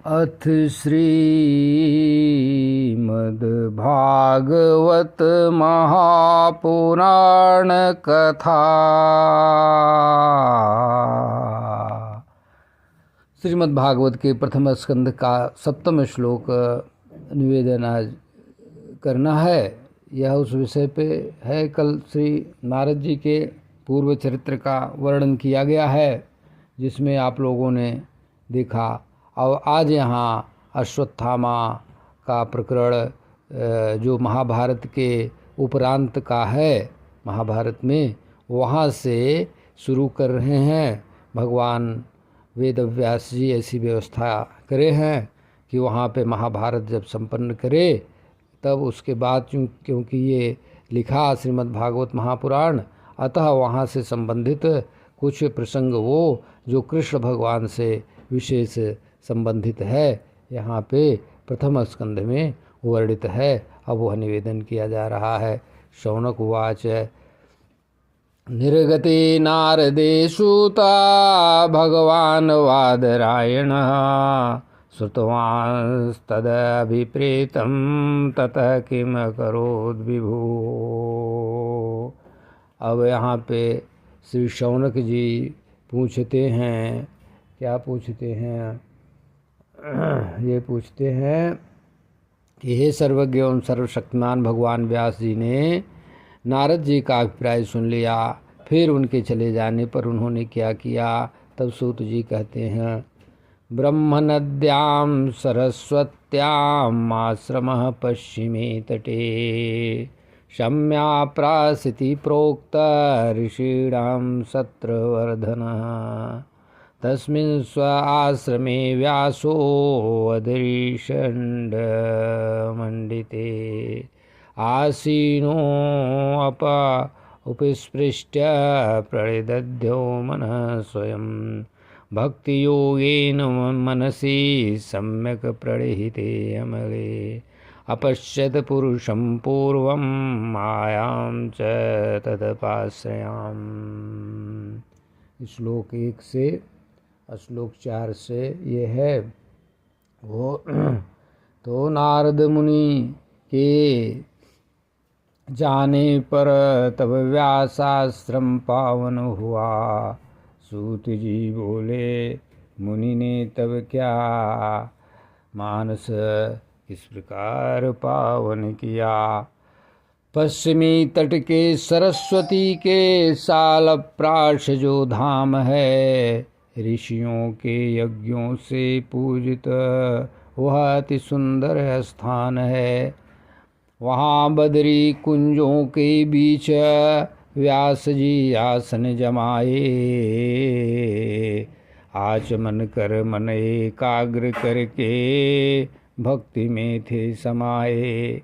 अथ श्रीमद्भागवत महापुराण कथा। श्रीमद्भागवत के प्रथम स्कंद का सप्तम श्लोक निवेदन आज करना है। यह उस विषय पे है। कल श्री नारद जी के पूर्व चरित्र का वर्णन किया गया है, जिसमें आप लोगों ने देखा। और आज यहाँ अश्वत्थामा का प्रकरण जो महाभारत के उपरांत का है, महाभारत में, वहाँ से शुरू कर रहे हैं। भगवान वेदव्यास जी ऐसी व्यवस्था करे हैं कि वहाँ पे महाभारत जब संपन्न करे तब उसके बाद, क्योंकि ये लिखा श्रीमद् भागवत महापुराण, अतः वहाँ से संबंधित कुछ प्रसंग वो जो कृष्ण भगवान से विशेष संबंधित है, यहाँ पे प्रथम स्कंध में वर्णित है। अब वह निवेदन किया जा रहा है। शौनक उवाच निर्गते नारदे सूता भगवान् वादरायणः श्रुतवांस्तदभिप्रेतं ततः किम करोद् विभो। अब यहाँ पे श्री शौनक जी पूछते हैं, क्या पूछते हैं? ये पूछते हैं कि हे सर्वज्ञ एवं सर्वशक्तिमान भगवान व्यास जी ने नारद जी का अभिप्राय सुन लिया, फिर उनके चले जाने पर उन्होंने क्या किया? तब सूत जी कहते हैं, ब्रह्म नद्यां सरस्वत्याम् आश्रमः पश्चिमे तटे शम्या प्रासिति प्रोक्त ऋषीणां सत्रवर्धनः तस्मिन् स्व आश्रमे व्यासो अदरीषण्ड मंडिते आसीनो उपस्पृष्ट्य प्रणिदध्यो मनः स्वयं भक्तियोगेन मनसि सम्यक् प्रणिहिते अमले अपश्यत् पुरुषं पूर्वं मायां च तदपाश्रयाम्। श्लोक 1 से श्लोक 4 से ये है वो। तो नारद मुनि के जाने पर तब व्यासाश्रम पावन हुआ। सूत जी बोले, मुनि ने तब क्या मानस इस प्रकार पावन किया। पश्चिमी तट के सरस्वती के सालप्राश जो धाम है, ऋषियों के यज्ञों से पूजित वह अति सुंदर स्थान है। वहाँ बदरी कुंजों के बीच व्यास जी आसन जमाए, आचमन कर मन एकाग्र करके भक्ति में थे समाये।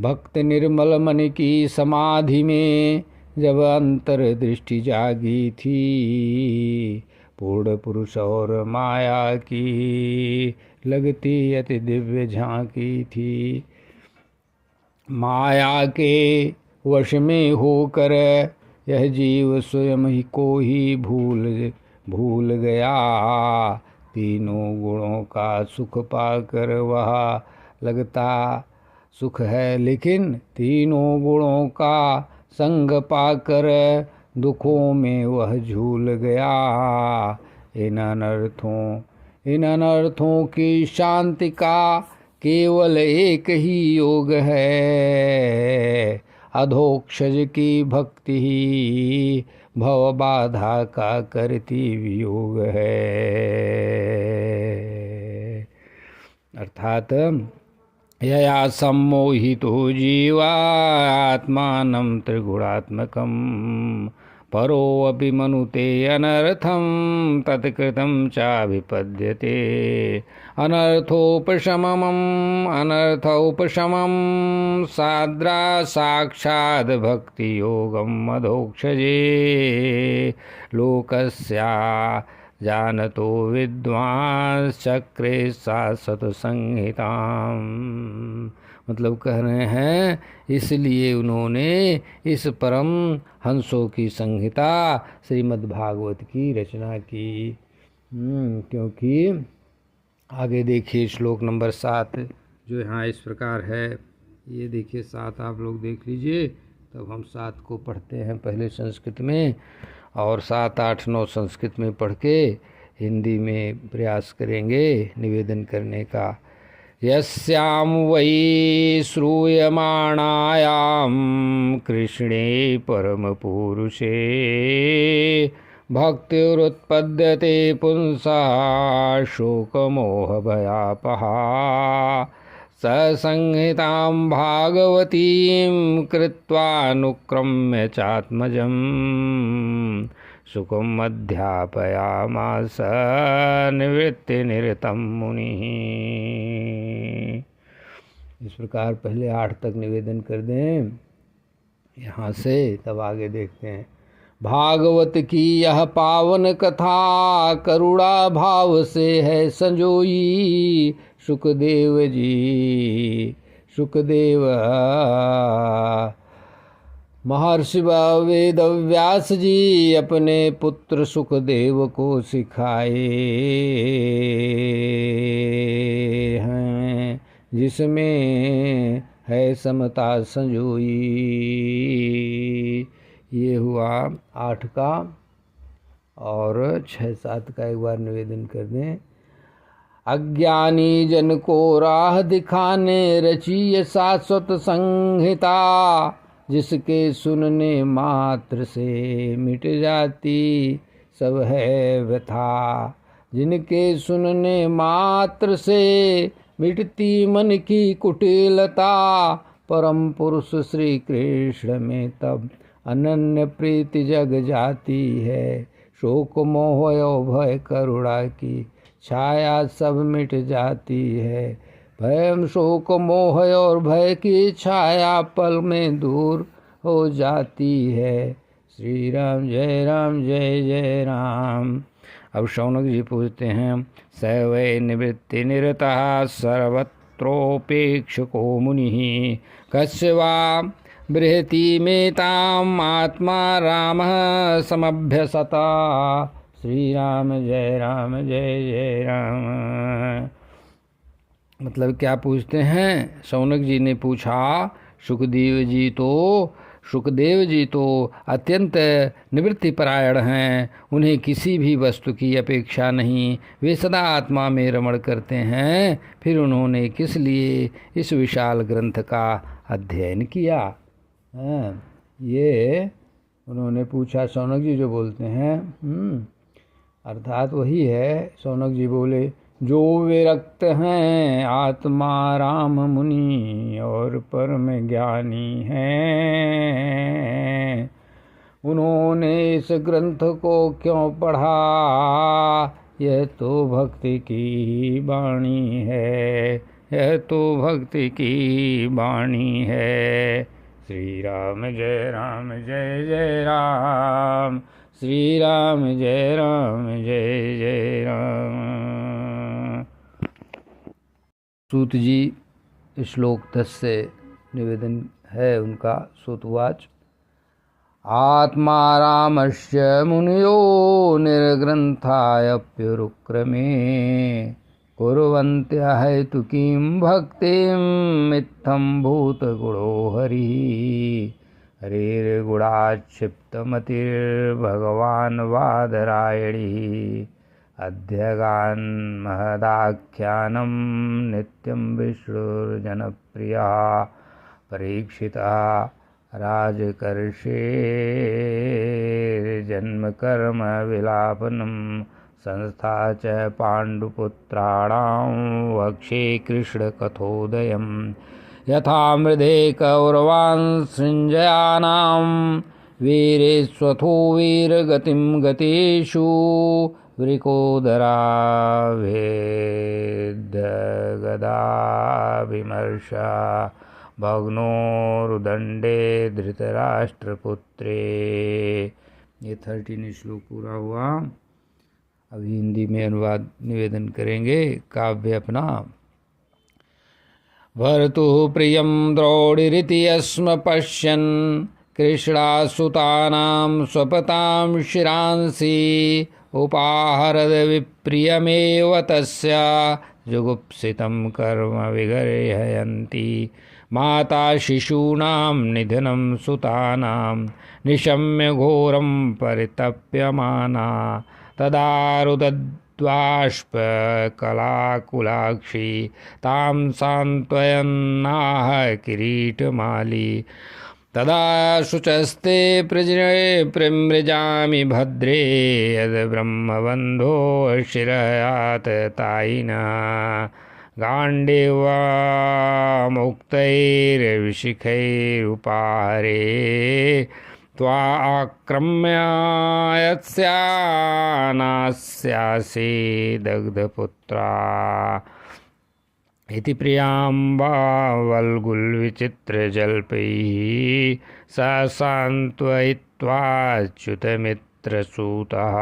भक्त निर्मल मन की समाधि में जब अंतर्दृष्टि जागी थी, पूर्ण पुरुष और माया की लगती अति दिव्य झांकी थी। माया के वश में होकर यह जीव स्वयं ही को ही भूल गया। तीनों गुणों का सुख पाकर वह लगता सुख है, लेकिन तीनों गुणों का संग पाकर दुखों में वह झूल गया। इन अनर्थों की शांति का केवल एक ही योग है। अधोक्षज की भक्ति ही भव बाधा का करती वियोग है। अर्थात यया सम्मोहितो जीवा आत्मानं त्रिगुणात्मकं परोऽपि मनुते अनर्थं तत्कृतं चाभिपद्यते। अनर्थोपशमं साद्रा साक्षाद् भक्तियोगं मधोक्षजे लोकस्या जानतो विद्वांस चक्रे शाश्वत संहिताम। मतलब कह रहे हैं, इसलिए उन्होंने इस परम हंसों की संहिता श्रीमद् भागवत की रचना की। क्योंकि आगे देखिए श्लोक नंबर 7 जो यहाँ इस प्रकार है। ये देखिए 7 आप लोग देख लीजिए, तब हम 7 को पढ़ते हैं पहले संस्कृत में और 7, 8, 9 संस्कृत में पढ़ के हिंदी में प्रयास करेंगे निवेदन करने का। यस्यां वै श्रूयमाणायां कृष्णे परमपुरुषे भक्तिरुत्पद्यते पुंसा शोकमोहभयापहा ससंहितां भागवतीं कृत्वानुक्रम्य चात्मजं सुखम अध्यापयामास निवृत्तिनिरतं मुनिः। इस प्रकार पहले 8 तक निवेदन कर दें यहाँ से, तब आगे देखते हैं। भागवत की यह पावन कथा करुणा भाव से है संजोई। सुखदेव जी सुखदेव महर्षि वेद व्यास जी अपने पुत्र सुखदेव को सिखाए हैं, जिसमें है समता संजोई। ये हुआ 8 का, और 6, 7 का एक बार निवेदन कर दें। अज्ञानी जन को राह दिखाने रची ये शाश्वत संहिता, जिसके सुनने मात्र से मिट जाती सब है व्यथा। जिनके सुनने मात्र से मिटती मन की कुटिलता, परम पुरुष श्री कृष्ण में तब अनन्य प्रीति जग जाती है। शोक मोह भय करुणा की छाया सब मिट जाती है। भय शोक मोह और भय की छाया पल में दूर हो जाती है। श्री राम जय राम जय जय राम। अब शौनक जी पूछते हैं, स वै निवृत्ति निरतः सर्वत्रोपेक्षको मुनिः कस्य वा बृहति मेताम आत्मा रामः समभ्यसता। श्री राम जय जय राम। मतलब क्या पूछते हैं? शौनक जी ने पूछा, सुखदेव जी तो अत्यंत निवृत्तिपरायण हैं, उन्हें किसी भी वस्तु की अपेक्षा नहीं, वे सदा आत्मा में रमण करते हैं, फिर उन्होंने किस लिए इस विशाल ग्रंथ का अध्ययन किया? ये उन्होंने पूछा। शौनक जी जो बोलते हैं अर्थात वही है। शौनक जी बोले, जो विरक्त हैं आत्मा राम मुनि और परम ज्ञानी हैं, उन्होंने इस ग्रंथ को क्यों पढ़ा? यह तो भक्ति की वाणी है, यह तो भक्ति की वाणी है। श्री राम जय जय राम। श्री राम जय जय राम। सूत जी श्लोक 10 से निवेदन है उनका। सूतवाच, आत्मा रामस्य मुनियो निर्ग्रंथायप्युरुक्रमे कुर्वन्त्य हेतुकीं भक्तिं इत्थं भूतगुणो हरिः। हरिर्गुणाक्षिप्तमतिर्भगवान् वादरायणिः। अध्यगान् महदाख्यानं नित्यं विष्णुर्जनप्रियः। परीक्षितः राजकर्षेर्जन्मकर्म विलापनं संस्था च पाण्डुपुत्राणां वक्षे कृष्णकथोदयं। यथा मृधे कौरवान् सृञ्जयानां वीरेष्वथो वीरगतिं गतेषु वृकोदरा भेदगदाभिमर्शा भग्नोरुदण्डे धृतराष्ट्रपुत्रे। ये 13 श्लोक पूरा हुआ। अभी हिंदी में अनुवाद निवेदन करेंगे काव्य अपना। भर्तु प्रियं द्रौडिरिति यस्म पश्यन् कृष्णासुतानां स्वपतां शिरांसि उपाहरद विप्रियमेव तस्य जुगुप्सितं कर्म विगर्हयन्ति माता शिशूनां निधनं सुतानां निशम्य घोरं परितप्यमाना तदा रुदद्बाष्पकलाकुलाक्षी तां सान्त्वयन्नाह किरीटमाली तदा शुचस्ते प्रमृजामि भद्रे यद्ब्रह्मबन्धो शिरयात तायिनः गाण्डीवामुक्तैर्विशिखैरुपाहरे त्वाक्रम्य यत्स्यानास्यासि दग्धपुत्रा इति प्रियाम्बावल्गुल्विचित्रजल्पैः स सान्त्वयित्वाच्युतमित्रसूतः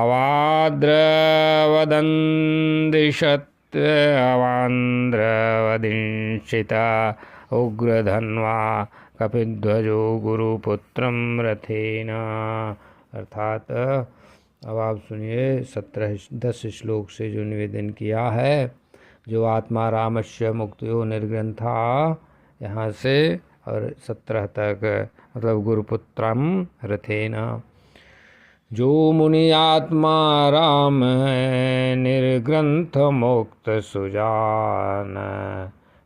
अवान्द्रवदंशिता उग्रधन्वा कपिध्वजो गुरुपुत्रं रथेन। अर्थात अब आप सुनिए 10 श्लोक से जो निवेदन किया है। जो आत्मा रामस्य मुक्तियो निर्ग्रंथा यहाँ से और 17 तक मतलब गुरुपुत्रम रथेन। जो मुनि आत्मा राम है निर्ग्रंथ मुक्त सुजान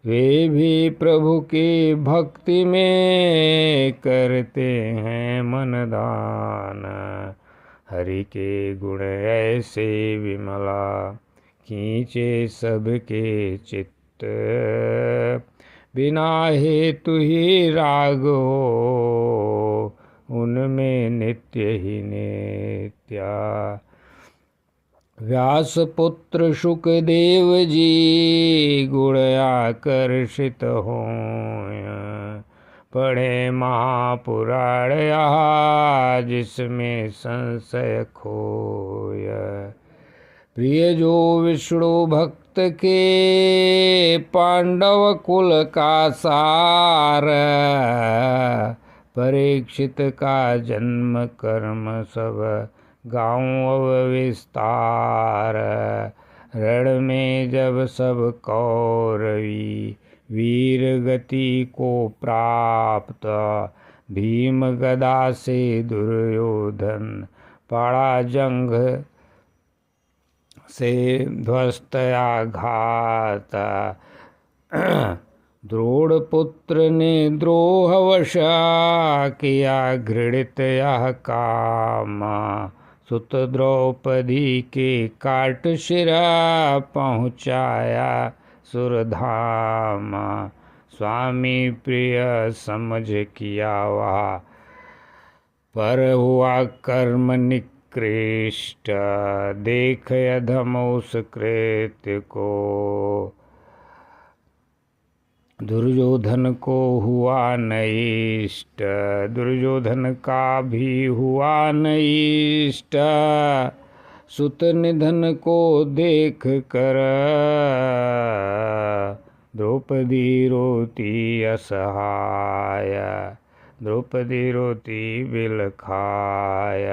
वे भी प्रभु की भक्ति में करते हैं मनदान। हरि के गुण ऐसे विमला खींचे सबके चित्त बिना हेतु ही राग हो उनमें नित्य ही नित्या। व्यास पुत्र शुकदेव जी गुण आकर्षित हो पढ़े महापुराण जिसमें संशय खोय। प्रिय जो विष्णु भक्त के पांडव कुल का सार परीक्षित का जन्म कर्म सब गाँव विस्तार। रण में जब सब कौरवी वीर गति को प्राप्त भीम गदा से दुर्योधन पड़ा जंग से ध्वस्तयाघात। द्रोण पुत्र ने द्रोहवशा किया घृणित यह काम। सुत द्रौपदी के काट शिरा पहुँचाया सुरधाम। स्वामी प्रिय समझ किया वह पर हुआ कर्म निकृष्ट। देख अधम उस कृत्य को दुर्योधन को हुआ नइष्ट। दुर्योधन का भी हुआ नइष्ट। सुत निधन को देख कर द्रौपदी रोती असहाय। द्रौपदी रोती बिल खाय।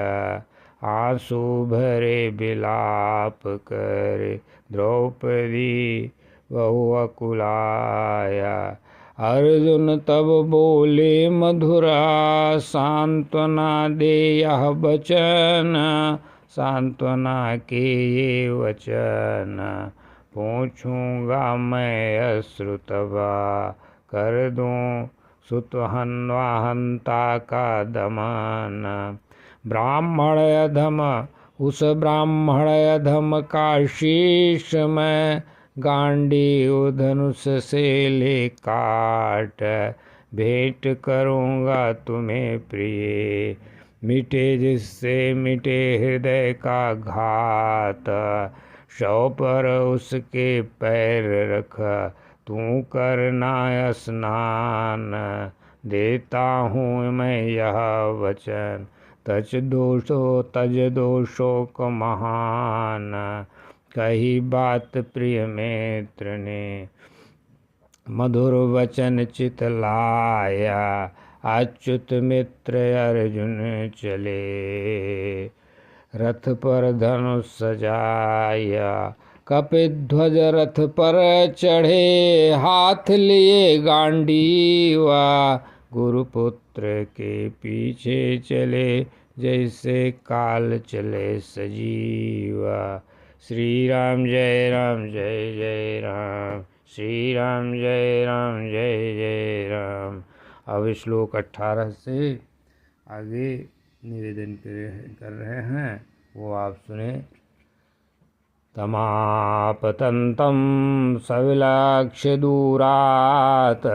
आंसू भरे बिलाप कर द्रौपदी बहु अकुलाया। अर्जुन तब बोले मधुरा सांत्वना दे यह वचन। सांत्वना के ये वचन पूछूंगा मैं अश्रुतवा। कर दूं सुतहन्वा हंता का दमन। ब्राह्मण अधम उस ब्राह्मण अधम का शीश मैं गांडीव धनुष से ले काट। भेंट करूँगा तुम्हें प्रिय मिटे जिससे मिटे हृदय का घात। शव पर उसके पैर रख तू करना स्नान। देता हूँ मैं यह वचन तज दोषो को महान। कही बात प्रिय मित्र ने मधुर वचन चित लाया। अच्युत मित्र अर्जुन चले रथ पर धनुष सजाया। कपिध्वज रथ पर चढ़े, हाथ लिए गांडीवा, गुरुपुत्र के पीछे चले, जैसे काल चले सजीवा। श्री राम जय राम जय जय राम, श्री राम जय राम जय जय राम। अब श्लोक 18 से आगे निवेदन कर रहे हैं, वो आप सुने। तमापतन्तं सविलक्ष्य दूरात्,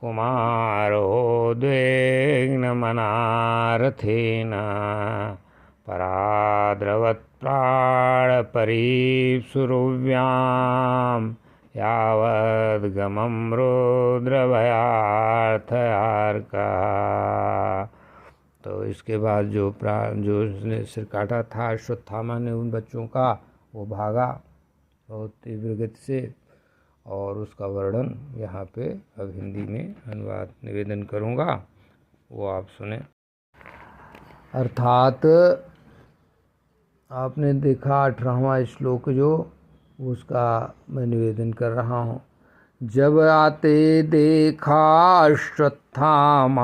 कुमारोद्विग्नमनारथेन, पराद्रवत्प्राणपरीप्सुरुव्यां, यावद्गमं रुद्रभयार्थयार्कः। तो इसके बाद जो उसने सिर काटा था अश्वत्थामा ने उन बच्चों का, वो भागा बहुत तीव्र गति से, और उसका वर्णन यहाँ पे अब हिंदी में अनुवाद निवेदन करूँगा, वो आप सुने। अर्थात आपने देखा 18वां श्लोक जो, उसका मैं निवेदन कर रहा हूँ। जब आते देखा अश्वत्थामा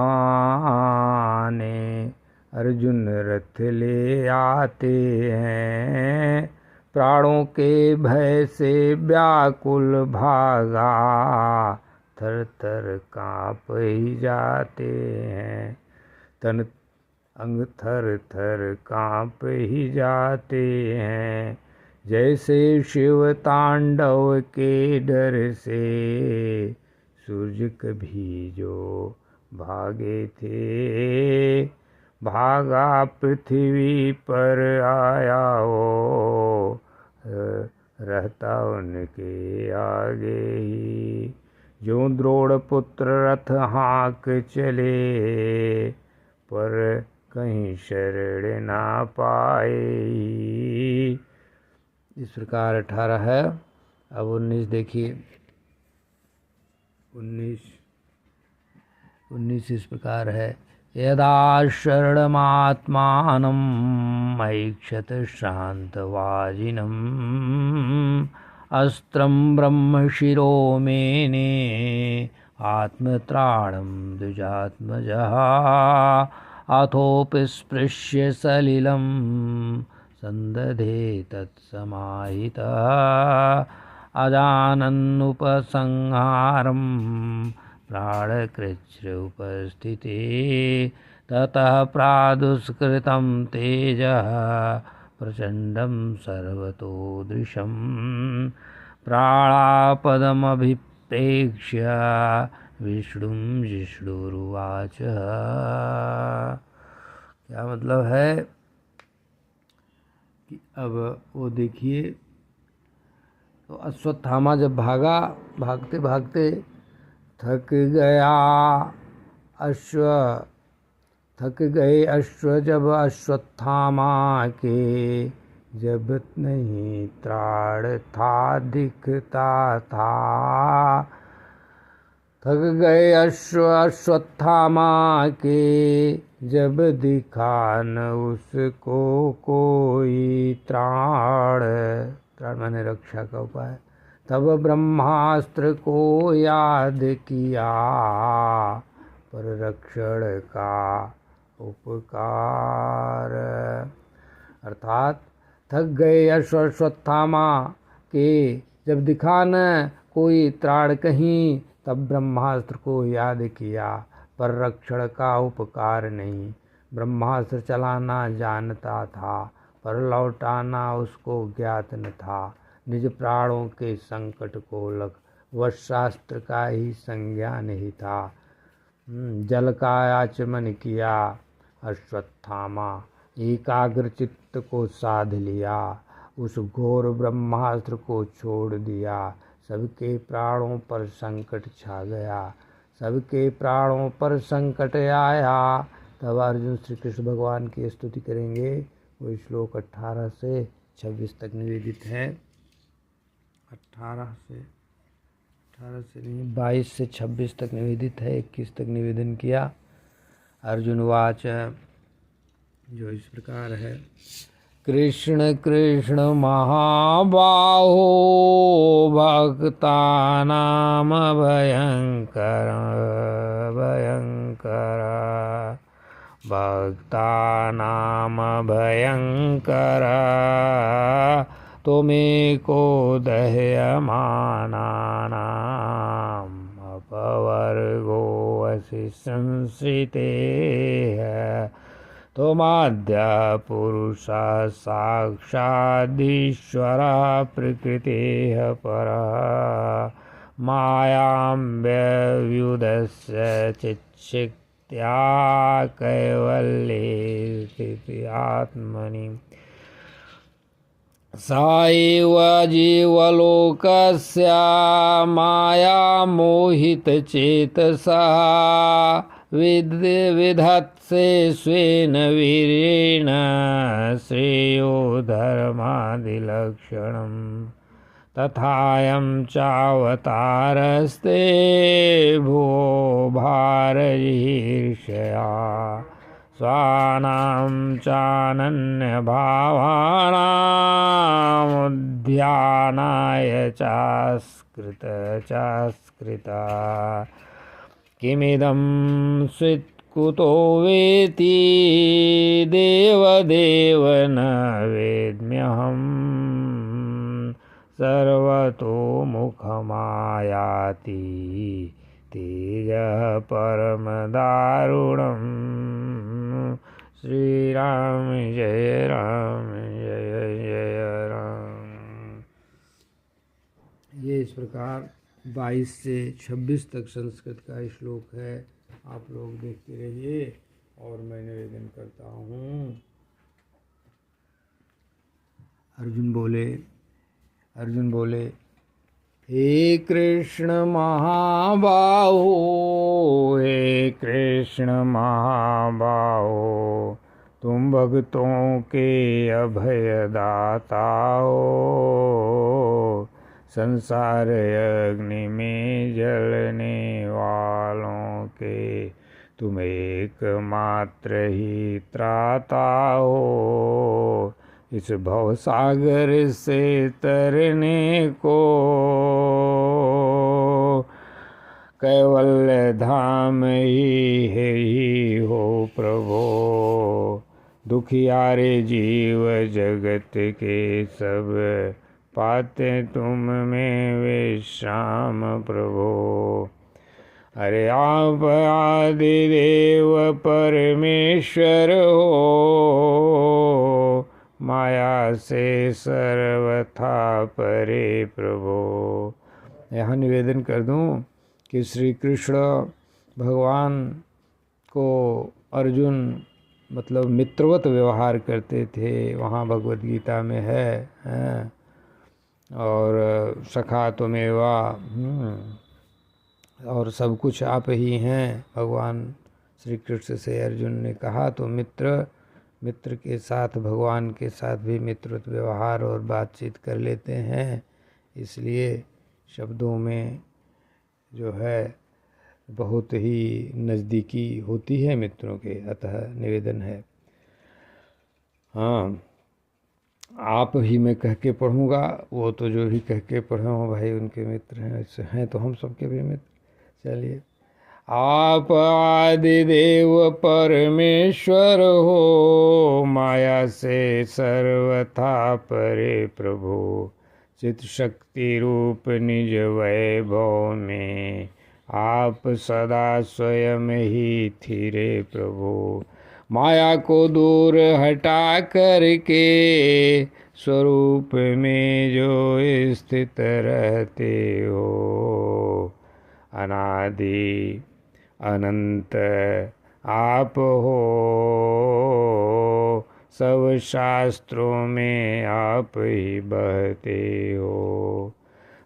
ने, अर्जुन रथ ले आते हैं, प्राणों के भय से व्याकुल भागा, थर थर काँप ही जाते हैं, तन अंग थर थर काँप ही जाते हैं, जैसे शिव तांडव के डर से, सूरज कभी जो भागे थे, भागा पृथ्वी पर आया हो, रहता उनके आगे ही, जो द्रोण पुत्र रथ हाँक चले, पर कहीं शरण ना पाए। इस प्रकार 18 है। अब 19 देखिए। 19 इस प्रकार है। यदा शरणमात्मानम् ऐक्षत श्रान्तवाजिनम्, अस्त्रं ब्रह्मशिरो मेने, आत्मत्राणं द्विजात्मजः, अथोपस्पृश्य सलिलं, संदधे तत्समाहितः, अजानन्नुपसंहारं, प्राणकृच्छ्र उपस्थिते, ततः प्रादुष्कृतं तेजः, प्रचण्डं सर्वतो दृशं, प्राणापदमभिप्रेक्ष्य, विष्णुं जिष्णुरुवाच। क्या मतलब है कि अब वो देखिए, तो अश्वत्थामा जब भागा, भागते भागते थक गए अश्व जब अश्वत्थामा के, जब नहीं त्राण था दिखता था, थक गए अश्वत्थामा के, जब दिखा न उसको कोई त्राण, त्राण माने रक्षा का उपाय, तब ब्रह्मास्त्र को याद किया, पर रक्षण का उपकार। अर्थात थक गए अश्वत्थामा के, जब दिखा न कोई त्राण कहीं, तब ब्रह्मास्त्र को याद किया, पर रक्षण का उपकार नहीं। ब्रह्मास्त्र चलाना जानता था, पर लौटाना उसको ज्ञात न था। निज प्राणों के संकट को लग, वह शास्त्र का ही संज्ञा नहीं था। जल का आचमन किया अश्वत्थामा, एकाग्र चित्त को साध लिया, उस घोर ब्रह्मास्त्र को छोड़ दिया। सबके प्राणों पर संकट छा गया, सबके प्राणों पर संकट आया। तब अर्जुन श्री कृष्ण भगवान की स्तुति करेंगे। वो श्लोक 18 से 26 तक निवेदित है। 18 से नहीं, 22 से 26 तक निवेदित है। 21 तक निवेदन किया। अर्जुन वाच, जो इस प्रकार है। कृष्ण कृष्ण महाबाहो भक्तानां भयंकर भयंकर भक्तानां भयंकर त्वमेको दह्यमानानाम् अपवर्गो असि संश्रितेः त्वमाद्य पुरुषः साक्षादीश्वरः प्रकृतेः परः मायां व्यव्युदस्य चिच्छित्या कैवल्ये स्थिति आत्मनि सा एव जीवलोकस्य मायामोहितचेतसः विधत्से स्वेन वीरेण श्रेयो धर्मादिलक्षणम् तथायं चावतारस्ते भो भारजीर्षया स्वानां चानन्यभावानामुद्यानाय चास्कृता किमिदं स्वित्कुतो वेति देवदेव न वेद्म्यहम् सर्वतो मुखमायाति तेजः परमदारुणम् श्री राम जय राम। ये इस प्रकार 22 से 26 तक संस्कृत का श्लोक है। आप लोग देखते रहिए और मैं निवेदन करता हूँ। अर्जुन बोले हे कृष्ण महाबाहो हे कृष्ण महाबाहो तुम भक्तों के अभयदाता हो संसार अग्नि में जलने वालों के तुम एकमात्र ही त्राता हो इस भवसागर से तरने को कैवल्य धाम ही हो प्रभो दुखियारे जीव जगत के सब पाते तुम में विश्राम प्रभो अरे आप आदिदेव परमेश्वर हो माया से सर्वथा परे प्रभो। यहाँ निवेदन कर दूं कि श्री कृष्ण भगवान को अर्जुन मतलब मित्रवत व्यवहार करते थे, वहाँ भगवद गीता में है और सखा त्वमेवा और सब कुछ आप ही हैं भगवान श्री कृष्ण से अर्जुन ने कहा। तो मित्र के साथ भगवान के साथ भी मित्रवत व्यवहार और बातचीत कर लेते हैं, इसलिए शब्दों में जो है बहुत ही नज़दीकी होती है मित्रों के। अतः निवेदन है, हाँ आप ही मैं कह के पढ़ूँगा, वो तो जो भी कह के पढ़े हों भाई उनके मित्र हैं, ऐसे हैं तो हम सबके भी मित्र। चलिए, आप आदिदेव परमेश्वर हो माया से सर्वथा परे प्रभु चित शक्ति रूप निज वैभव में आप सदा स्वयं ही थिरे प्रभु माया को दूर हटा करके स्वरूप में जो स्थित रहते हो अनादि अनंत आप हो सब शास्त्रों में आप ही बहते हो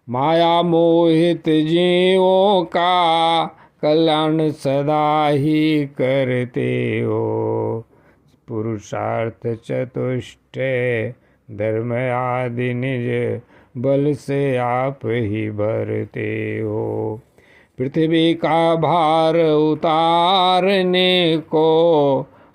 माया मोहित जीवों का कल्याण सदा ही करते हो पुरुषार्थ चतुष्ट धर्म आदि निज बल से आप ही भरते हो पृथ्वी का भार उतारने को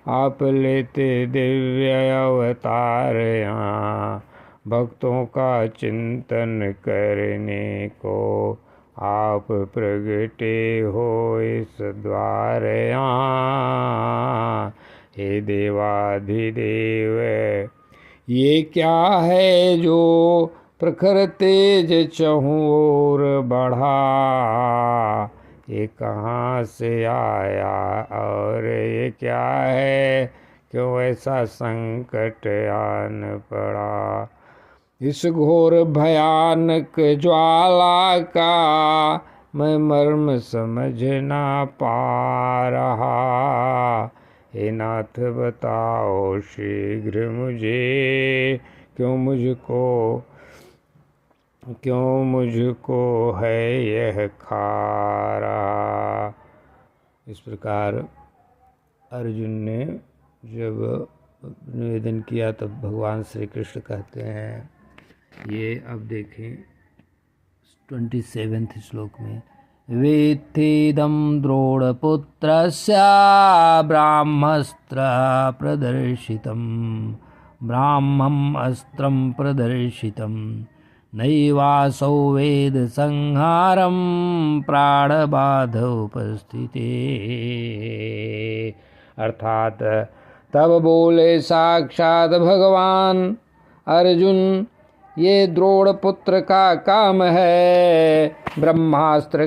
आप लेते दिव्य अवतार यहाँ, भक्तों का चिंतन करने को आप प्रगटे हो इस द्वार यहाँ। हे देवाधिदेव, ये क्या है जो प्रखर तेज चहुं ओर बढ़ा, ये कहाँ से आया और ये क्या है, क्यों ऐसा संकट आन पड़ा। इस घोर भयानक ज्वाला का मैं मर्म समझ ना पा रहा। हे नाथ बताओ शीघ्र मुझे, क्यों मुझको है यह खारा। इस प्रकार अर्जुन ने जब निवेदन किया तब भगवान श्री कृष्ण कहते हैं, ये अब देखें 27वें श्लोक में, वेत्थेदं द्रोणपुत्रस्य ब्राह्मस्त्र प्रदर्शितं, ब्राह्मम् अस्त्रं प्रदर्शितं, नैवासौ वेद संहारं प्राणबाध उपस्थिते। अर्थात तब बोले साक्षात भगवान अर्जुन, ये द्रोण पुत्र का काम है ब्रह्मास्त्र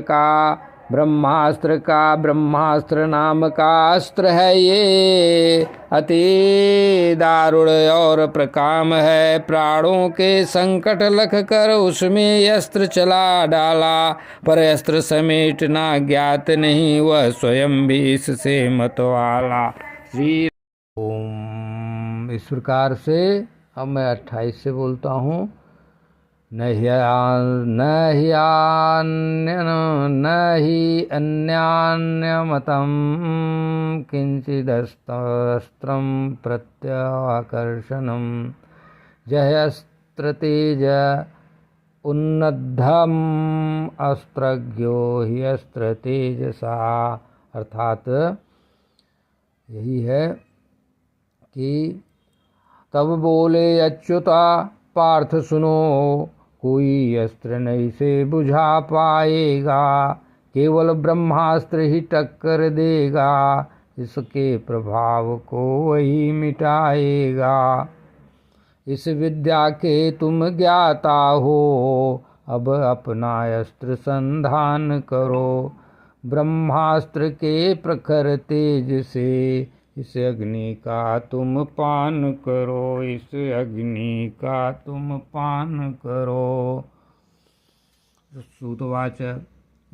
नाम का अस्त्र है ये, अति दारुण और प्रकाम है। प्राणों के संकट लख कर उसमें अस्त्र चला डाला, पर अस्त्र समेटना ज्ञात नहीं, वह स्वयं भी इससे मतवाला। श्री ओम। इस प्रकार से अब मैं 28 से बोलता हूँ। न हि अन्यान्यमतं किंचिदस्त्रं प्रत्याकर्षणं, जयस्त्रतेज उन्नद्धम अस्त्रज्ञो हि अस्त्र तेजसा। अर्थात यही है कि तब बोले अच्युता पार्थ सुनो, कोई अस्त्र नहीं से बुझा पाएगा, केवल ब्रह्मास्त्र ही टक्कर देगा, इसके प्रभाव को वही मिटाएगा। इस विद्या के तुम ज्ञाता हो, अब अपना अस्त्र संधान करो, ब्रह्मास्त्र के प्रखर तेज से इस अग्नि का तुम पान करो, इस अग्नि का तुम पान करो। सूतवाच।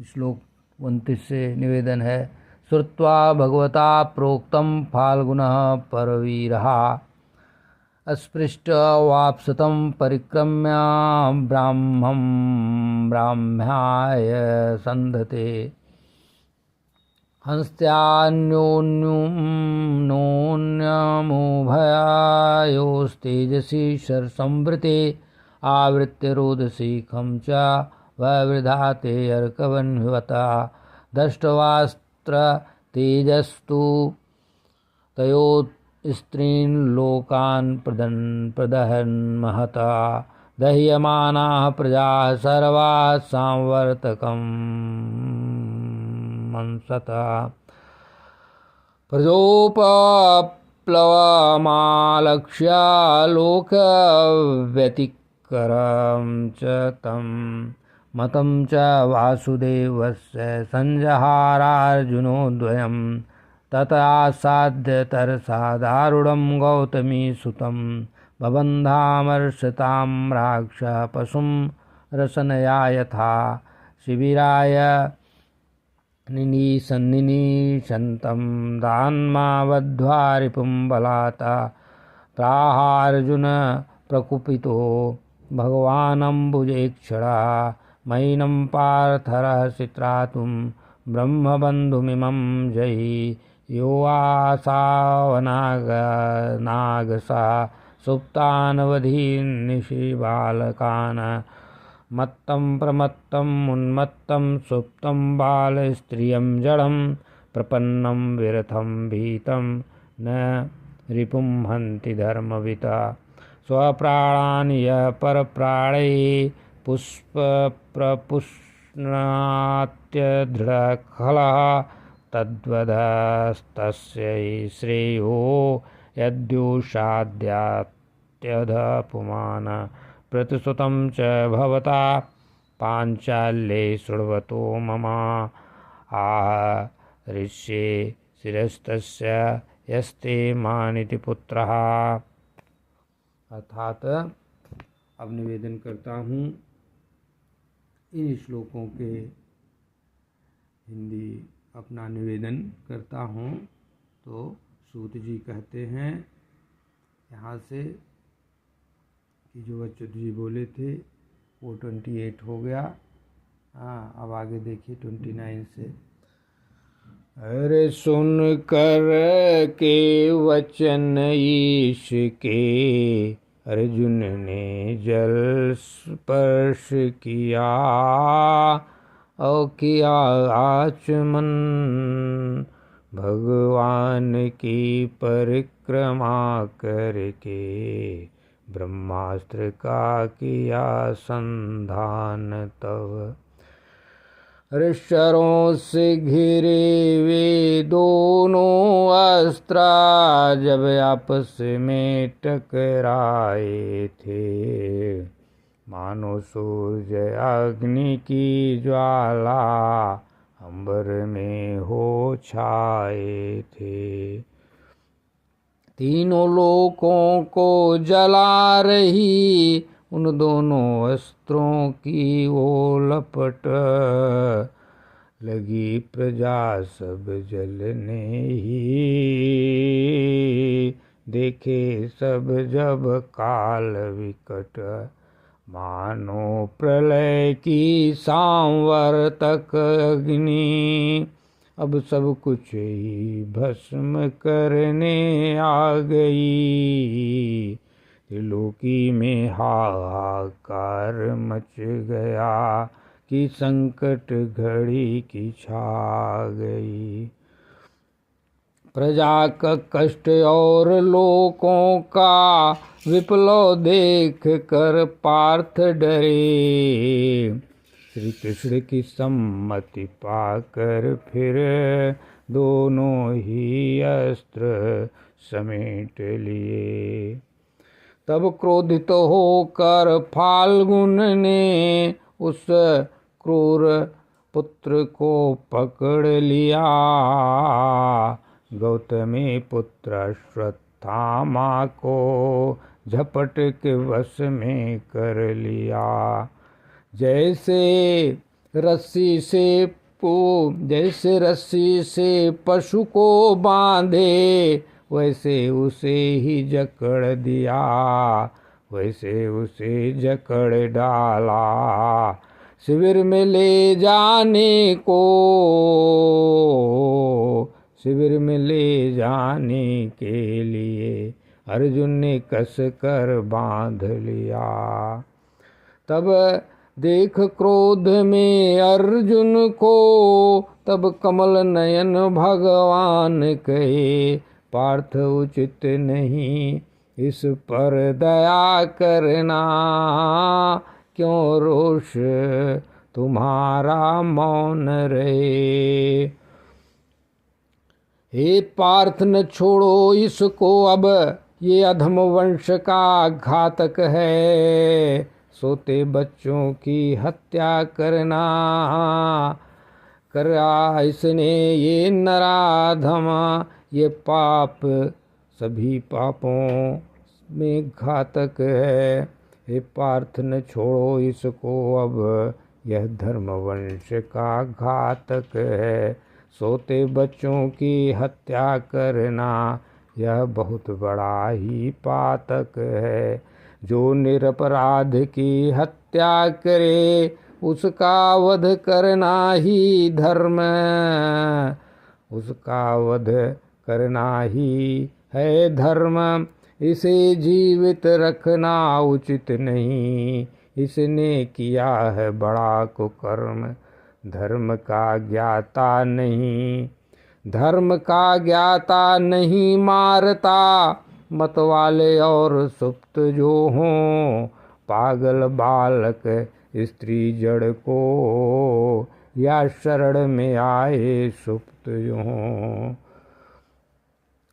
श्लोक 29 से निवेदन है, श्रुत्वा भगवता प्रोक्तं फाल्गुनः परवीरः, अस्पृष्ट वाप्सतं परिक्रम्य ब्राह्म्याय संधते, हंस्त्यान्योन्यमुभयायोस्तेजसी शरसंवृते, आवृत्य रोदसी खं च वैवृधाते अर्कवन्वता, दष्ट्वास्त्र तेजस्तु तयो स्त्रीन् लोकान् प्रदहन्महता, दह्यमानाः प्रजाः सर्वाः सांवर्तकम् मंसता, प्रजोपप्लवमालक्ष्य लोकव्यतिकरं च तं मतं च वासुदेवस्य संजहारार्जुनोद्वयं, ततआसाद्य तरसा दारुणं गौतमीसुतं, बबन्धामर्षतां राक्षः पशुं रसनया यथा, शिबिराय निनीशन्तं दान्मावध्वा रिपुं बलाता, प्राहार्जुन प्रकुपितो भगवानम्बुजेक्षणा, मैनं पार्थरहसि त्रातुं ब्रह्मबन्धुमिमं जयि, यो आसावनागसा सुप्तानवधीन् निशिबालकान्, मत्तं प्रमत्तं उन्मत्तं सुप्तं बालस्त्रियं जडं, प्रपन्नं विरथं भीतं न रिपुं हन्ति धर्मविता स्वप्राणान् यः परप्राणैः पुष्पप्रपुष्णात्यदृढखलः तद्वदस्तस्य श्रेयो यद्युषाद्यात्यधपुमान् प्रतिश्रुतं च भवता पाञ्चाल्ये शृण्वतो मम आह ऋष्ये शिरस्तस्य यस्ते मानिति पुत्रः। अर्थात अब निवेदन करता हूँ इन श्लोकों के हिंदी अपना निवेदन करता हूँ। तो सूत जी कहते हैं यहाँ से कि जो अच्युत जी बोले थे वो 28 हो गया। हाँ, अब आगे देखिए 29 से। अरे सुन कर के वचन ईश के अर्जुन ने जल स्पर्श किया और किया आचमन भगवान की परिक्रमा करके ब्रह्मास्त्र का किया संधान। तब ऋषरों से घिरे वे दोनों अस्त्र जब आपस में टकराए थे मानो सूर्य अग्नि की ज्वाला अंबर में हो छाए थे। तीनों लोकों को जला रही उन दोनों अस्त्रों की वो लपट लगी प्रजा सब जलने ही देखे सब जब काल विकट मानो प्रलय की सांवर्तक अग्नि अब सब कुछ ही भस्म करने आ गई। त्रिलोकी में हाहाकार मच गया कि संकट घड़ी की छा गई। प्रजा का कष्ट और लोकों का विप्लव देख कर पार्थ डरे श्री कृष्ण की सम्मति पाकर फिर दोनों ही अस्त्र समेट लिए। तब क्रोधित होकर फाल्गुन ने उस क्रूर पुत्र को पकड़ लिया गौतमी पुत्र अश्वत्थामा को झपट के वश में कर लिया। जैसे रस्सी से पशु को बांधे वैसे उसे ही जकड़ दिया वैसे उसे जकड़ डाला। शिविर में ले जाने के लिए अर्जुन ने कस कर बांध लिया। तब देख क्रोध में अर्जुन को तब कमल नयन भगवान कहे पार्थ उचित नहीं इस पर दया करना क्यों रोष तुम्हारा मौन रहे। हे पार्थ न छोड़ो इसको अब ये अधम वंश का घातक है। सोते बच्चों की हत्या करना करा इसने ये नराधम ये पाप सभी पापों में घातक है। हे पार्थ न छोड़ो इसको अब यह धर्म वंश का घातक है। सोते बच्चों की हत्या करना यह बहुत बड़ा ही पातक है। जो निरपराध की हत्या करे उसका वध करना ही धर्म है धर्म। इसे जीवित रखना उचित नहीं इसने किया है बड़ा कुकर्म धर्म का ज्ञाता नहीं। धर्म का ज्ञाता नहीं मारता, मतवाले और सुप्त जो हों, पागल बालक स्त्री जड़ को, या शरण में आए सुप्त जो हों।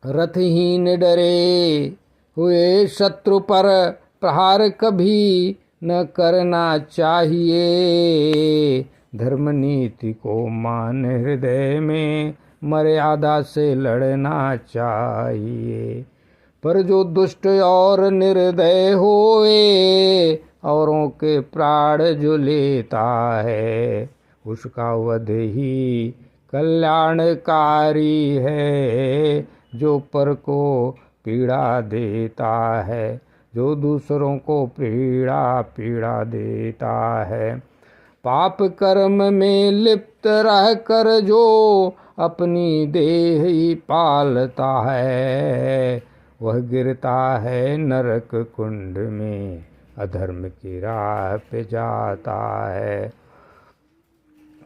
रथहीन डरे हुए शत्रु पर प्रहार कभी न करना चाहिए, धर्म नीति को मान हृदय में मर्यादा से लड़ना चाहिए। पर जो दुष्ट और निर्दय होए, औरों के प्राण जो लेता है, उसका वध ही कल्याणकारी है। जो पर को पीड़ा देता है, जो दूसरों को पीड़ा देता है, पाप कर्म में लिप्त रह कर जो अपनी देह ही पालता है, वह गिरता है नरक कुंड में, अधर्म की राह पे जाता है।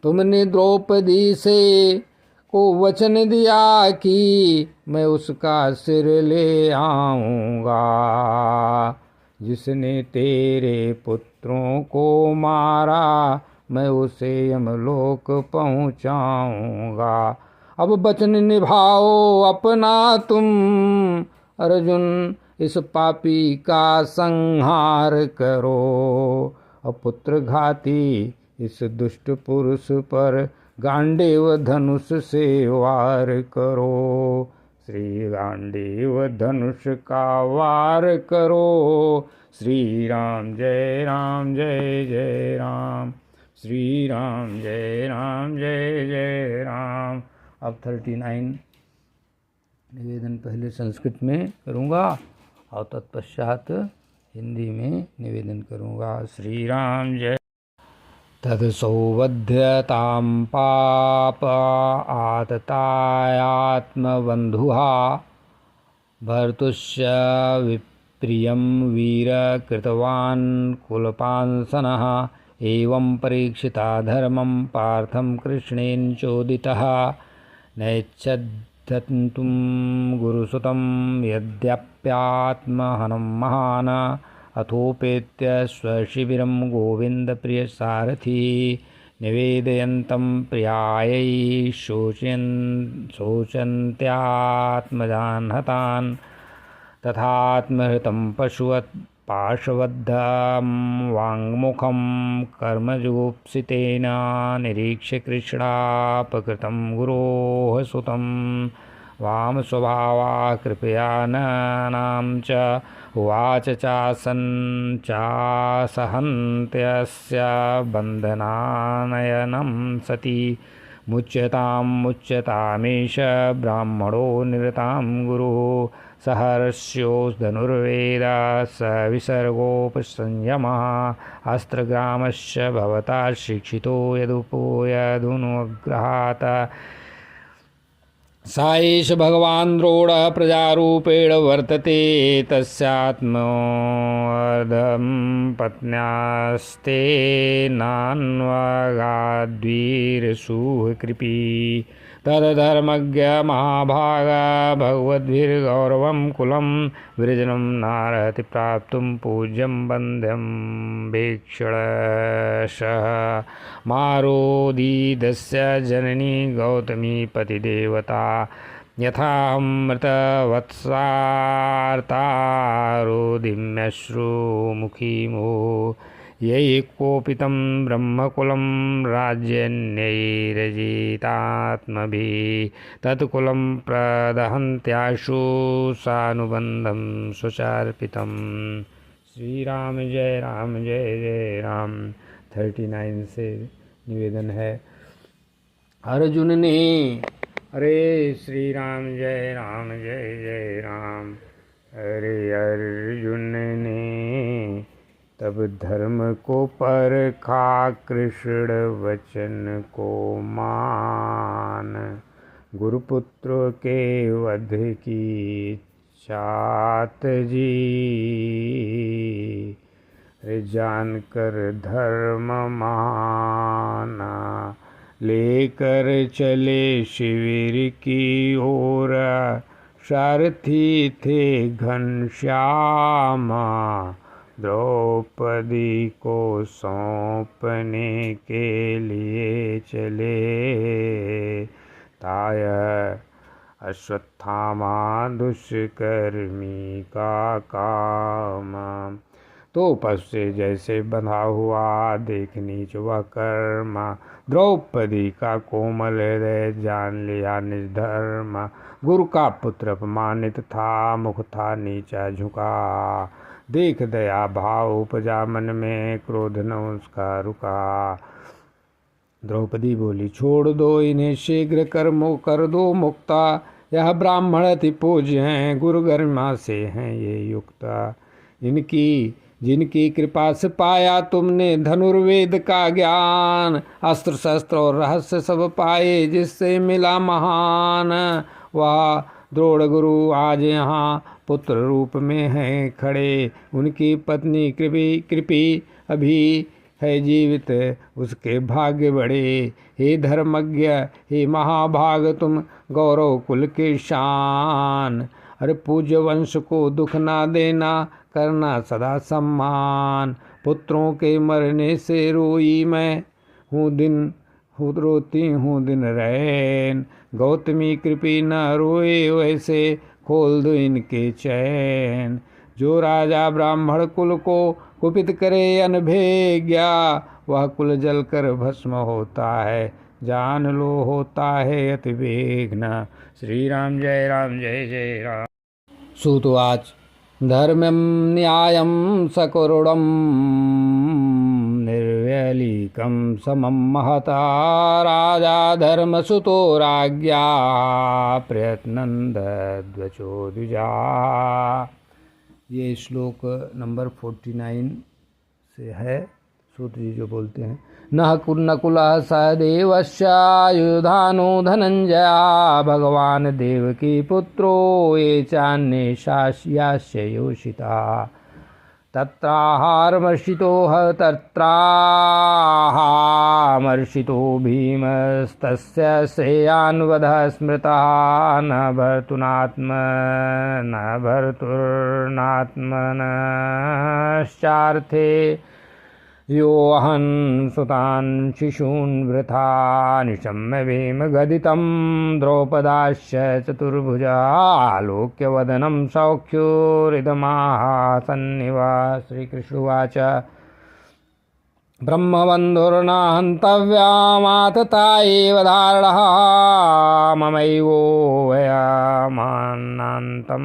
तुमने द्रौपदी से को वचन दिया कि मैं उसका सिर ले आऊँगा, जिसने तेरे पुत्रों को मारा मैं उसे यमलोक पहुँचाऊँगा। अब वचन निभाओ अपना तुम अर्जुन, इस पापी का संहार करो। अपुत्र घाती इस दुष्ट पुरुष पर गांडीव धनुष से वार करो। श्री गांडीव धनुष का वार करो। श्री राम जय राम जय जय राम, श्री राम जय राम जय जय राम। अब 39 निवेदन पहले संस्कृत में करूँगा और तत्पश्चात हिंदी में निवेदन करूँगा। श्री राम जय। तत्सौवध्यतां पाप आततायात्मबन्धुः, भर्तुश्च विप्रियं वीर कृतवान् कुलपांसनः, एवं परीक्षिता धर्मं पार्थं कृष्णेन चोदितः, नैच्छद्धन्तुं गुरुसुतं यद्यप्यात्महनं महान्, अथोपेत्य स्वशिबिरं गोविन्दप्रियसारथी, निवेदयन्तं प्रियायै शोचन्त्यात्मजान् हतान्, तथात्महृतं पशुवत् पाशवद्धं वाङ्मुखं कर्मजुगुप्सितेन, निरीक्ष्य कृष्णापकृतं गुरोः सुतं, वामस्वभावा कृपयानां च उवाच चासहन्त्यस्य बन्धनानयनं सती, मुच्यतामेष ब्राह्मणो निरतां गुरुः, सहर्ष्यो धनुर्वेद स विसर्गोपसंयमः, अस्त्रग्रामश्च भवता शिक्षितो यदुनुग्रहात्, स एष भगवान् द्रोणः प्रजारूपेण वर्तते, तस्यात्मोर्धं पत्न्यास्ते नान्वगाद्वीरसुहकृपी, तदधर्मज्ञ महाभाग भगवद्भिर्गौरवं कुलं, विरजनं नार्हति प्राप्तुं पूज्यं वन्द्यं भीक्षणशः, मारोदीदस्य जननी गौतमी पतिदेवता, यथामृतवत्सार्तारोदिम्यश्रुमुखी मुहुः, यैः कोपितं ब्रह्मकुलं राज्यन्यैरजितात्मभिः, तत्कुलं प्रदहन्त्याशु सानुबन्धं स्वचार्पितम्। श्री राम जय राम। 39 से निवेदन है। अर्जुन ने अरे श्री राम जय राम। अरे अर्जुन ने तब धर्म को परखा, कृष्ण वचन को मान, गुरुपुत्र के वध की चात जी, जानकर धर्म माना, लेकर चले शिविर की ओर, सारथी थे घनश्यामा, द्रौपदी को सौंपने के लिए चले। ताय अश्वत्थामा दुष्कर्मी का काम, तो पशु से जैसे बंधा हुआ देख नीच वह कर्मा, द्रौपदी का कोमल हृदय जान लिया निर्धर्म। गुरु का पुत्र अपमानित था, मुख था नीचा झुका, देख दया भाव उपजा मन में, क्रोध न उसका रुका। द्रौपदी बोली छोड़ दो इन्हें शीघ्र कर दो मुक्ता, यह ब्राह्मण अति पूज्य हैं, गुरु गरिमा से हैं ये युक्ता। जिनकी कृपा से पाया तुमने धनुर्वेद का ज्ञान, अस्त्र शस्त्र और रहस्य सब पाए जिससे मिला महान। वह द्रोण गुरु आज यहाँ पुत्र रूप में हैं खड़े, उनकी पत्नी कृपी अभी है जीवित, उसके भाग्य बड़े। हे धर्मज्ञ हे महाभाग तुम गौरव कुल के शान, अरे पूज्य वंश को दुख ना देना, करना सदा सम्मान। पुत्रों के मरने से रोई मैं रोती हूँ दिन रैन, गौतमी कृपी न रोए वैसे, खोल दो इनके चैन। जो राजा ब्राह्मण कुल को कुपित करे अनभेज्ञा, वह कुल जलकर भस्म होता है, जान लो होता है अति विघ्न। श्री राम जय जय राम। सूतवाच धर्मं न्यायं सकुरुडं, निर्व्यलीकं समं महता, राजा धर्मसुतो राज्ञा, प्रयत्नन्दद्वचो द्विजा। ये श्लोक नंबर 49 से है। सूत जी जो बोलते हैं, नकुलः सहदेवस्यायुधानो धनंजया, भगवान देवकी पुत्रो ये चान्ये शास्यास्य योषिता। तत्राहामर्षितो भीमस्तस्य श्रेयान्वधः स्मृतः, न भर्तुर्नात्मनश्चार्थे, योऽहन् सुतान् शिशून् वृथा, निशम्य भीमगदितं द्रौपदाश्च चतुर्भुजा, आलोक्य वदनं सौख्योरिदमासन्निव। श्रीकृष्णुवाच ब्रह्मबन्धुर्न हन्तव्यामातता एव धारणः, ममैवोऽयमान्नान्तं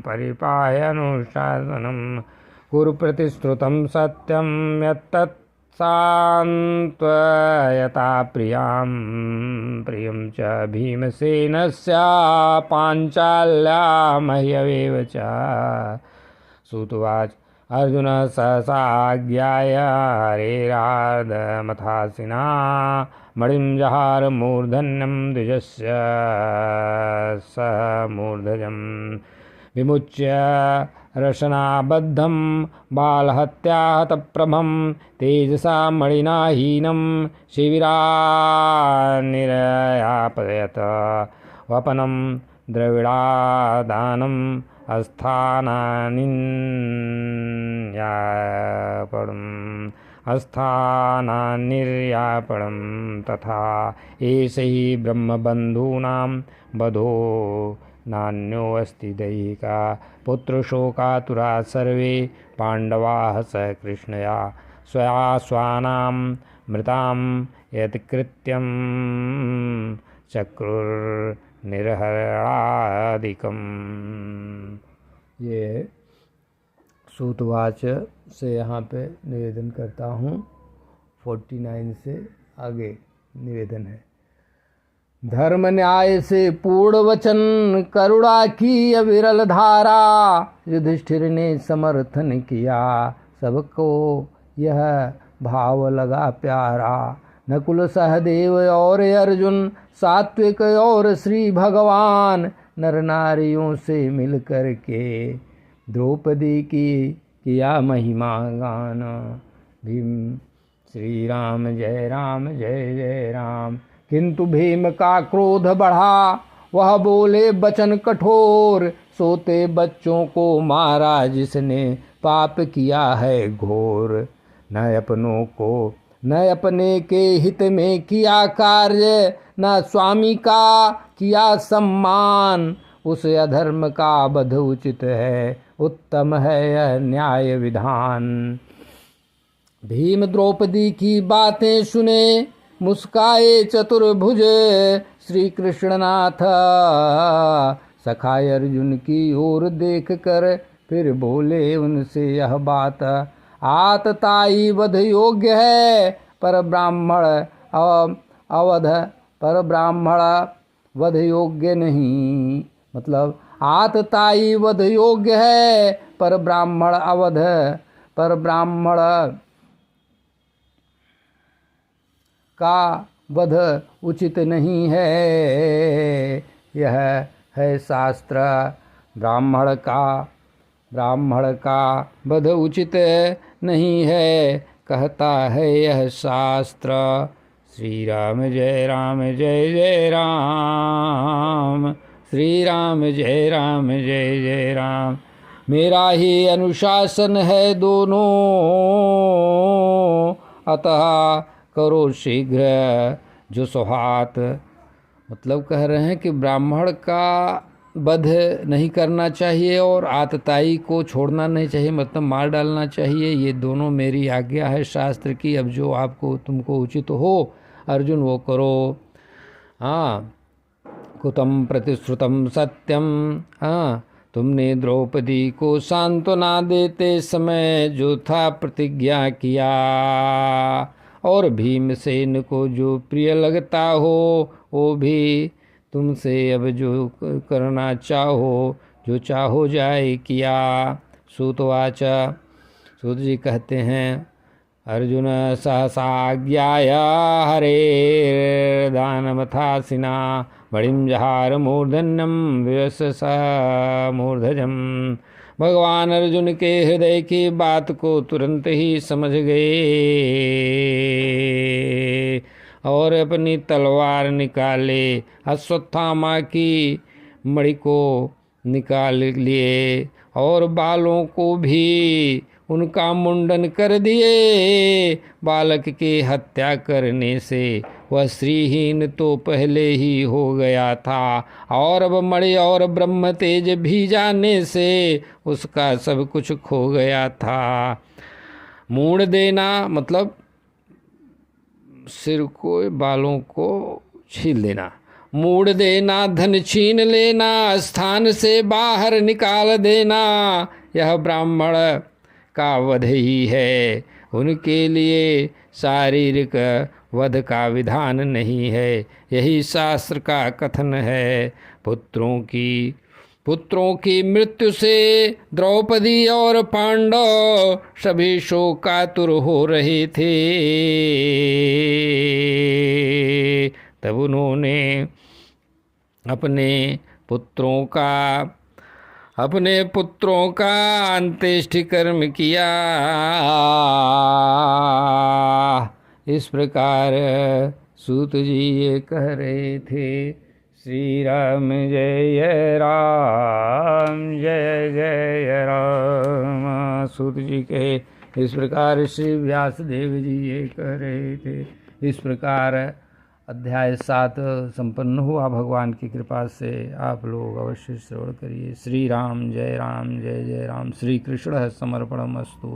परिपाह्यनुशासनम्, कुरु प्रतिश्रुतं सत्यं यत्तत् सान्त्वयता प्रियं च भीमसेनस्य पाञ्चाल्या मह्यमेव च। सूतवाच अर्जुन सहसाज्ञाय हरेरार्धमथासिना, मणिं जहार मूर्धन्यं द्विजस्य स मूर्धजं, विमुच्य रशनाबद्धं बालहत्याहतप्रभं, तेजसा मणिना हीनं शिविरान्निरयापयत, वपनं द्रविडादानम् अस्थानान्निर्यापणं तथा, एष हि ब्रह्मबन्धूनां वधो नान्योऽस्ति दैहिका, पुत्रशोकातुरा सर्वे पाण्डवाः स कृष्णया, स्वयास्वानां मृतां यत्कृत्यं चक्रुर्निर्हरादिकम्। ये सूतवाच से यहाँ पे निवेदन करता हूँ। 49 से आगे निवेदन है। धर्म न्याय से पूर्ण वचन, करुणा की अविरल धारा, युधिष्ठिर ने समर्थन किया, सबको यह भाव लगा प्यारा। नकुल सहदेव और अर्जुन, सात्विक और श्री भगवान, नर नारियों से मिल कर के द्रौपदी की किया महिमा गान। भीम श्री राम जय जय राम। किंतु भीम का क्रोध बढ़ा, वह बोले वचन कठोर, सोते बच्चों को मारा जिसने पाप किया है घोर। न अपने के हित में किया कार्य, न स्वामी का किया सम्मान। उस अधर्म का वध उचित है, उत्तम है यह न्याय विधान। भीम द्रौपदी की बातें सुने, मुस्काए चतुर्भुज। श्री कृष्णनाथ सखाय अर्जुन की ओर देख कर फिर बोले उनसे यह बात। आतताई वध योग्य है, पर ब्राह्मण वध योग्य नहीं। मतलब आतताई वध योग्य है, पर ब्राह्मण का वध उचित नहीं है। यह है शास्त्र। ब्राह्मण का वध उचित नहीं है, कहता है यह शास्त्र। श्री राम जय जय राम। श्री राम जय जय राम। मेरा ही अनुशासन है दोनों, अतः करो शीघ्र जो सुहात। मतलब कह रहे हैं कि ब्राह्मण का वध नहीं करना चाहिए और आतताई को छोड़ना नहीं चाहिए, मतलब मार डालना चाहिए। ये दोनों मेरी आज्ञा है शास्त्र की। अब जो तुमको उचित हो अर्जुन वो करो। हाँ, कुतम प्रतिश्रुतम सत्यम। हाँ, तुमने द्रौपदी को सांत्वना देते समय जो था प्रतिज्ञा किया, और भीमसेन को जो प्रिय लगता हो वो भी तुमसे अब जो करना चाहो, जो चाहो जाए किया। सूतवाच, सूत जी कहते हैं, अर्जुन सहसाज्ञाया हरे दानमथासिना बड़िम जहार मूर्धन्यम विवश मूर्धजम। भगवान अर्जुन के हृदय की बात को तुरंत ही समझ गए और अपनी तलवार निकाले, अश्वत्थामा की मणि को निकाल लिए और बालों को भी उनका मुंडन कर दिए। बालक की हत्या करने से वह श्रीहीन तो पहले ही हो गया था, और अब मणि और ब्रह्म तेज भी जाने से उसका सब कुछ खो गया था। मूड़ देना मतलब सिर को, बालों को छील देना। मूड़ देना, धन छीन लेना, स्थान से बाहर निकाल देना, यह ब्राह्मण का वध ही है। उनके लिए शारीरिक वध का विधान नहीं है, यही शास्त्र का कथन है। पुत्रों की मृत्यु से द्रौपदी और पांडव सभी शोकातुर हो रहे थे। तब उन्होंने अपने पुत्रों का अंत्येष्टि कर्म किया। इस प्रकार सूत जी ये कह रहे थे। श्री राम जय राम जय जय राम। सूत जी कहे, इस प्रकार श्री व्यास देव जी ये कह रहे थे। इस प्रकार अध्याय 7 संपन्न हुआ भगवान की कृपा से। आप लोग अवश्य श्रवण करिए। श्री राम जय जय राम। श्री कृष्ण समर्पणमस्तु।